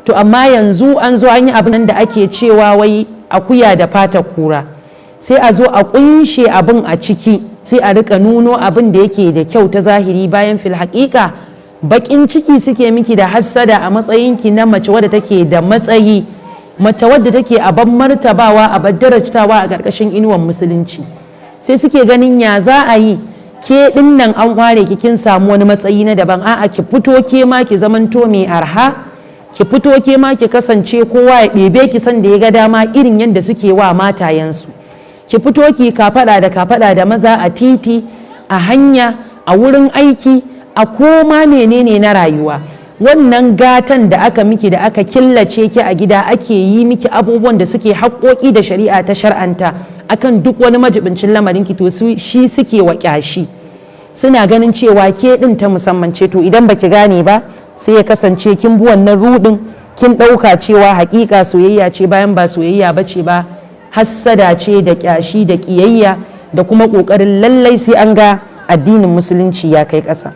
to amma yanzu an zo an yi abin da ake cewa wai akuya da fatar kura, sai a zo a kunshe abin a ciki, sai a rika nuno abin da yake da kyau ta zahiri, bayan fil haƙiƙa baƙin ciki suke miki da hassada a matsayinki na mace wadda take da matsayi, mace wadda take a ban martabawa, a ban darajtawa a ƙarƙashin inuwan musulunci. Sai suke ganin ya za a yi ke ɗin nan an ware ki kin samu wani matsayi na daban, a'a ki fito ke ma ki zamanto mai arha, ki fito ke ma ki kasance kowa ya ɗebe ki san da ya ga dama irin yadda suke wa matayensu, ki fito ki kafaɗa da kafaɗa da maza a titi, a hanya, a wurin aiki, a koma menene na rayuwa. Wannan gatan da aka miki, da aka killace ki a gida, ake yi miki abubuwan da suke haƙoƙi da shari'a ta shar'anta akan duk wani majibincin lamarin ki, to shi suke wa ƙyashi, suna ganin cewa ke ɗin ta musamman ce. To idan baki gane ba, sai ya kasance kin bi wannan ruɗin, kin ɗauka cewa haƙiƙa soyayya ce bayan ba soyayya ba ce ba, hassada ce da ƙyashi da ƙiyayya da kuma ƙoƙarin lallai sai an ga addinin musulunci ya kai ƙasa.